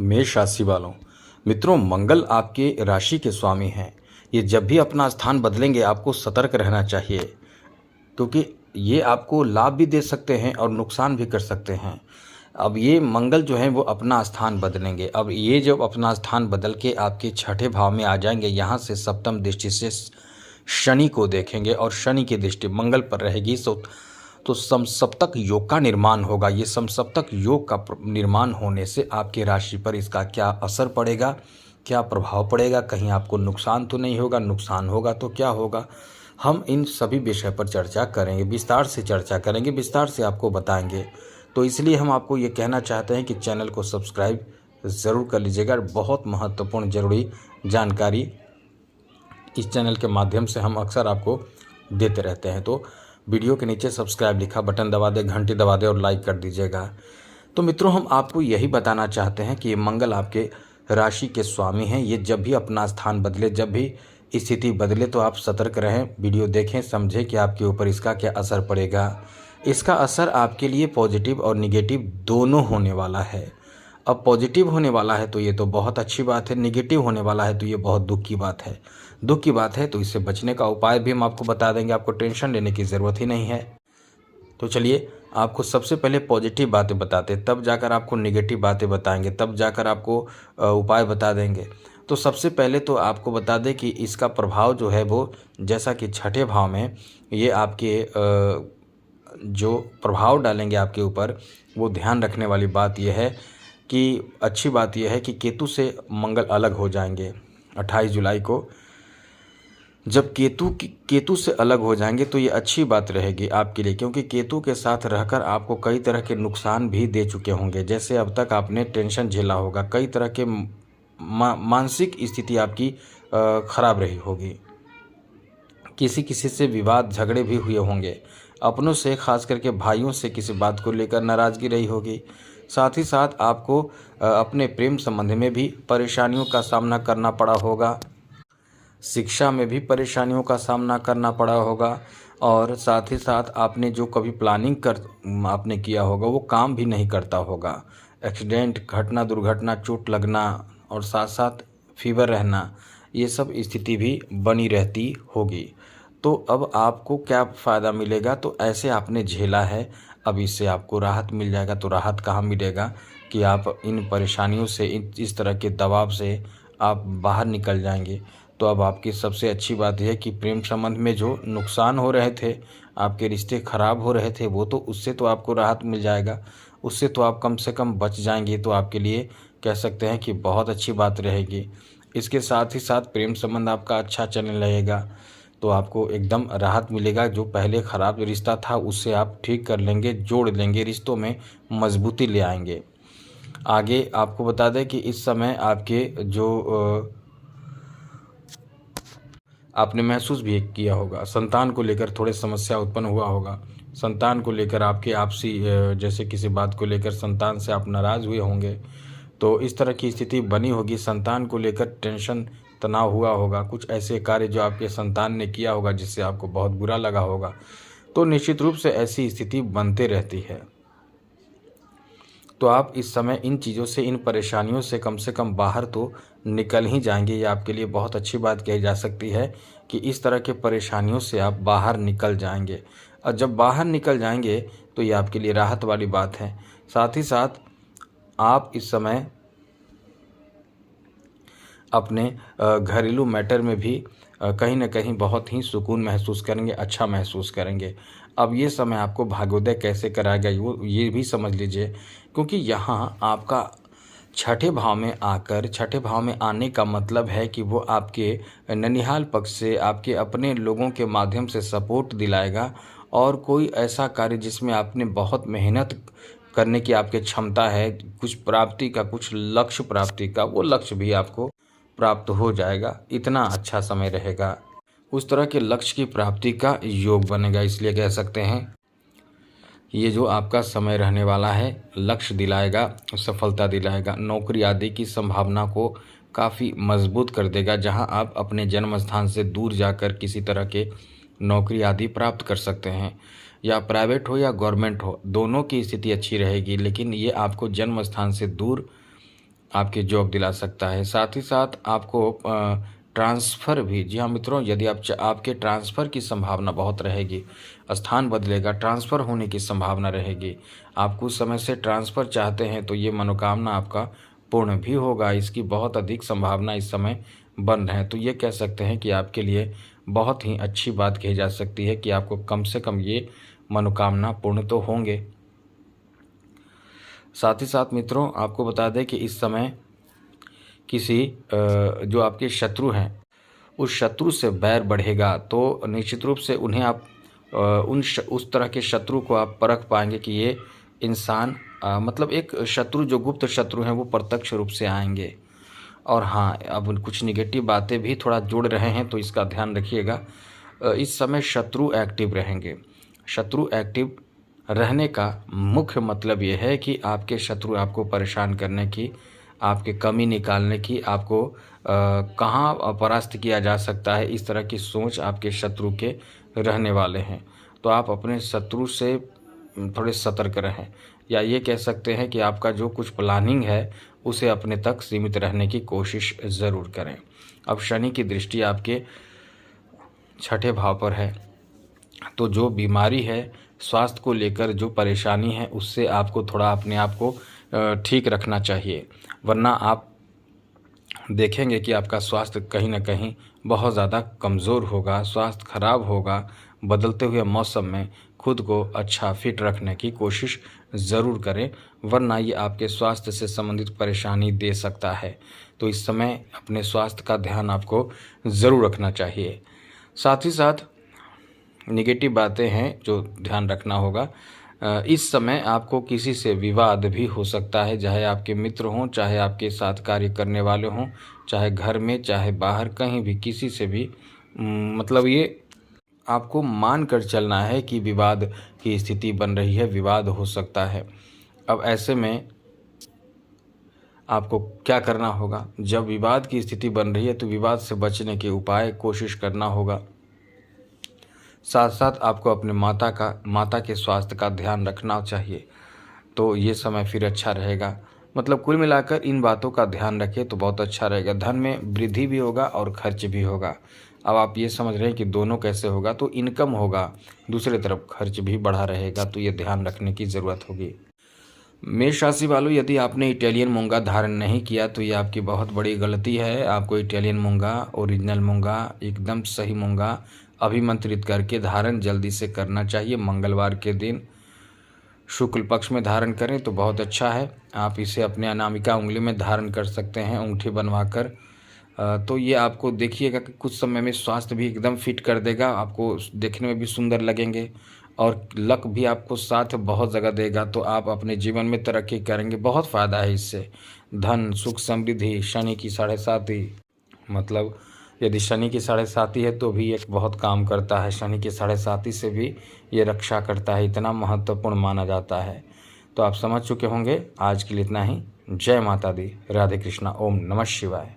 मेष राशि वालों, मित्रों, मंगल आपके राशि के स्वामी हैं। ये जब भी अपना स्थान बदलेंगे आपको सतर्क रहना चाहिए, क्योंकि ये आपको लाभ भी दे सकते हैं और नुकसान भी कर सकते हैं। अब ये मंगल जो है वो अपना स्थान बदलेंगे। अब ये जब अपना स्थान बदल के आपके छठे भाव में आ जाएंगे, यहाँ से सप्तम दृष्टि से शनि को देखेंगे और शनि की दृष्टि मंगल पर रहेगी। तो समसप्तक योग का निर्माण होगा। ये समसप्तक योग का निर्माण होने से आपकी राशि पर इसका क्या असर पड़ेगा, क्या प्रभाव पड़ेगा, कहीं आपको नुकसान तो नहीं होगा, नुकसान होगा तो क्या होगा, हम इन सभी विषय पर चर्चा करेंगे, विस्तार से चर्चा करेंगे, विस्तार से आपको बताएंगे। तो इसलिए हम आपको ये कहना चाहते हैं कि चैनल को सब्सक्राइब ज़रूर कर लीजिएगा। बहुत महत्वपूर्ण ज़रूरी जानकारी इस चैनल के माध्यम से हम अक्सर आपको देते रहते हैं। तो वीडियो के नीचे सब्सक्राइब लिखा बटन दबा दे, घंटी दबा दे और लाइक कर दीजिएगा। तो मित्रों, हम आपको यही बताना चाहते हैं कि ये मंगल आपके राशि के स्वामी हैं। ये जब भी अपना स्थान बदले, जब भी स्थिति बदले, तो आप सतर्क रहें, वीडियो देखें, समझें कि आपके ऊपर इसका क्या असर पड़ेगा। इसका असर आपके लिए पॉजिटिव और निगेटिव दोनों होने वाला है। अब पॉजिटिव होने वाला है तो ये तो बहुत अच्छी बात है, निगेटिव होने वाला है तो ये बहुत दुख की बात है। दुख की बात है तो इससे बचने का उपाय भी हम आपको बता देंगे, आपको टेंशन लेने की ज़रूरत ही नहीं है। तो चलिए आपको सबसे पहले पॉजिटिव बातें बताते, तब जाकर आपको निगेटिव बातें बताएंगे, तब जाकर आपको उपाय बता देंगे। तो सबसे पहले तो आपको बता दें कि इसका प्रभाव जो है वो, जैसा कि छठे भाव में ये आपके जो प्रभाव डालेंगे आपके ऊपर, वो ध्यान रखने वाली बात यह है कि अच्छी बात यह है कि केतु से मंगल अलग हो जाएंगे 28 जुलाई को। जब केतु से अलग हो जाएंगे तो ये अच्छी बात रहेगी आपके लिए, क्योंकि केतु के साथ रहकर आपको कई तरह के नुकसान भी दे चुके होंगे। जैसे अब तक आपने टेंशन झेला होगा, कई तरह के मानसिक स्थिति आपकी खराब रही होगी, किसी किसी से विवाद झगड़े भी हुए होंगे, अपनों से खास करके भाइयों से किसी बात को लेकर नाराज़गी रही होगी। साथ ही साथ आपको अपने प्रेम संबंध में भी परेशानियों का सामना करना पड़ा होगा, शिक्षा में भी परेशानियों का सामना करना पड़ा होगा, और साथ ही साथ आपने जो कभी प्लानिंग आपने किया होगा वो काम भी नहीं करता होगा। एक्सीडेंट, घटना, दुर्घटना, चोट लगना और साथ साथ फीवर रहना, ये सब स्थिति भी बनी रहती होगी। तो अब आपको क्या फ़ायदा मिलेगा? तो ऐसे आपने झेला है, अब इससे आपको राहत मिल जाएगा। तो राहत कहाँ मिलेगा कि आप इन परेशानियों से, इस तरह के दबाव से आप बाहर निकल जाएंगे। तो अब आपकी सबसे अच्छी बात यह है कि प्रेम संबंध में जो नुकसान हो रहे थे, आपके रिश्ते खराब हो रहे थे, वो तो उससे तो आपको राहत मिल जाएगा, उससे तो आप कम से कम बच जाएंगे। तो आपके लिए कह सकते हैं कि बहुत अच्छी बात रहेगी। इसके साथ ही साथ प्रेम संबंध आपका अच्छा चलने लगेगा, तो आपको एकदम राहत मिलेगा। जो पहले ख़राब रिश्ता था उससे आप ठीक कर लेंगे, जोड़ लेंगे, रिश्तों में मजबूती ले आएंगे। आगे आपको बता दें कि इस समय आपके जो आपने महसूस भी किया होगा, संतान को लेकर थोड़े समस्या उत्पन्न हुआ होगा, संतान को लेकर आपके आपसी जैसे किसी बात को लेकर संतान से आप नाराज़ हुए होंगे, तो इस तरह की स्थिति बनी होगी। संतान को लेकर टेंशन, तनाव हुआ होगा, कुछ ऐसे कार्य जो आपके संतान ने किया होगा जिससे आपको बहुत बुरा लगा होगा। तो निश्चित रूप से ऐसी स्थिति बनते रहती है। तो आप इस समय इन चीज़ों से, इन परेशानियों से कम बाहर तो निकल ही जाएंगे। ये आपके लिए बहुत अच्छी बात कही जा सकती है कि इस तरह के परेशानियों से आप बाहर निकल जाएंगे, और जब बाहर निकल जाएंगे तो ये आपके लिए राहत वाली बात है। साथ ही साथ आप इस समय अपने घरेलू मैटर में भी कहीं ना कहीं बहुत ही सुकून महसूस करेंगे, अच्छा महसूस करेंगे। अब ये समय आपको भाग्योदय कैसे कराएगा वो ये भी समझ लीजिए, क्योंकि यहाँ आपका छठे भाव में आकर, छठे भाव में आने का मतलब है कि वो आपके ननिहाल पक्ष से, आपके अपने लोगों के माध्यम से सपोर्ट दिलाएगा, और कोई ऐसा कार्य जिसमें आपने बहुत मेहनत करने की आपकी क्षमता है, कुछ प्राप्ति का, कुछ लक्ष्य प्राप्ति का, वो लक्ष्य भी आपको प्राप्त हो जाएगा। इतना अच्छा समय रहेगा, उस तरह के लक्ष्य की प्राप्ति का योग बनेगा। इसलिए कह सकते हैं ये जो आपका समय रहने वाला है, लक्ष्य दिलाएगा, सफलता दिलाएगा, नौकरी आदि की संभावना को काफ़ी मजबूत कर देगा। जहां आप अपने जन्म स्थान से दूर जाकर किसी तरह के नौकरी आदि प्राप्त कर सकते हैं, या प्राइवेट हो या गवर्नमेंट हो, दोनों की स्थिति अच्छी रहेगी। लेकिन ये आपको जन्म स्थान से दूर आपकी जॉब दिला सकता है। साथ ही साथ आपको ट्रांसफ़र भी, जी हाँ मित्रों, यदि आपके ट्रांसफ़र की संभावना बहुत रहेगी, स्थान बदलेगा, ट्रांसफ़र होने की संभावना रहेगी। आप कुछ समय से ट्रांसफ़र चाहते हैं तो ये मनोकामना आपका पूर्ण भी होगा। इसकी बहुत अधिक संभावना इस समय बन रहे हैं। तो ये कह सकते हैं कि आपके लिए बहुत ही अच्छी बात कही जा सकती है कि आपको कम से कम ये मनोकामना पूर्ण तो होंगे। साथ ही साथ मित्रों, आपको बता दें कि इस समय किसी जो आपके शत्रु हैं, उस शत्रु से बैर बढ़ेगा, तो निश्चित रूप से उन्हें आप उस तरह के शत्रु को आप परख पाएंगे कि ये इंसान मतलब एक शत्रु, जो गुप्त शत्रु हैं वो प्रत्यक्ष रूप से आएंगे। और हाँ, अब कुछ निगेटिव बातें भी थोड़ा जुड़ रहे हैं, तो इसका ध्यान रखिएगा। इस समय शत्रु एक्टिव रहेंगे। शत्रु एक्टिव रहने का मुख्य मतलब ये है कि आपके शत्रु आपको परेशान करने की, आपकी कमी निकालने की, आपको कहाँ परास्त किया जा सकता है, इस तरह की सोच आपके शत्रु के रहने वाले हैं। तो आप अपने शत्रु से थोड़े सतर्क रहें, या ये कह सकते हैं कि आपका जो कुछ प्लानिंग है उसे अपने तक सीमित रहने की कोशिश ज़रूर करें। अब शनि की दृष्टि आपके 6ठे भाव पर है, तो जो बीमारी है, स्वास्थ्य को लेकर जो परेशानी है, उससे आपको थोड़ा अपने आप को ठीक रखना चाहिए, वरना आप देखेंगे कि आपका स्वास्थ्य कहीं न कहीं बहुत ज़्यादा कमज़ोर होगा, स्वास्थ्य खराब होगा। बदलते हुए मौसम में खुद को अच्छा फिट रखने की कोशिश ज़रूर करें, वरना ये आपके स्वास्थ्य से संबंधित परेशानी दे सकता है। तो इस समय अपने स्वास्थ्य का ध्यान आपको ज़रूर रखना चाहिए। साथ ही साथ नेगेटिव बातें हैं जो ध्यान रखना होगा। इस समय आपको किसी से विवाद भी हो सकता है, चाहे आपके मित्र हों, चाहे आपके साथ कार्य करने वाले हों, चाहे घर में, चाहे बाहर, कहीं भी किसी से भी मतलब ये आपको मान कर चलना है कि विवाद की स्थिति बन रही है, विवाद हो सकता है। अब ऐसे में आपको क्या करना होगा? जब विवाद की स्थिति बन रही है तो विवाद से बचने के उपाय कोशिश करना होगा। साथ साथ आपको अपने माता के स्वास्थ्य का ध्यान रखना चाहिए, तो ये समय फिर अच्छा रहेगा। मतलब कुल मिलाकर इन बातों का ध्यान रखें तो बहुत अच्छा रहेगा। धन में वृद्धि भी होगा और खर्च भी होगा। अब आप ये समझ रहे हैं कि दोनों कैसे होगा, तो इनकम होगा, दूसरी तरफ खर्च भी बढ़ा रहेगा, तो ये ध्यान रखने की ज़रूरत होगी। मेष राशि वालों, यदि आपने इटालियन मूंगा धारण नहीं किया तो ये आपकी बहुत बड़ी गलती है। आपको इटालियन मूंगा, ओरिजिनल मूंगा, एकदम सही मूंगा अभिमंत्रित करके धारण जल्दी से करना चाहिए। मंगलवार के दिन शुक्ल पक्ष में धारण करें तो बहुत अच्छा है। आप इसे अपने अनामिका उंगली में धारण कर सकते हैं, अंगूठी बनवाकर। तो ये आपको देखिएगा कि कुछ समय में स्वास्थ्य भी एकदम फिट कर देगा, आपको देखने में भी सुंदर लगेंगे और लक भी आपको साथ बहुत जगह देगा। तो आप अपने जीवन में तरक्की करेंगे, बहुत फ़ायदा है इससे। धन, सुख, समृद्धि, शनि की 7.5, मतलब यदि शनि की 7.5 है तो भी एक बहुत काम करता है। शनि की 7.5 से भी ये रक्षा करता है, इतना महत्वपूर्ण माना जाता है। तो आप समझ चुके होंगे। आज के लिए इतना ही। जय माता दी, राधे कृष्णा, ओम नमः शिवाय।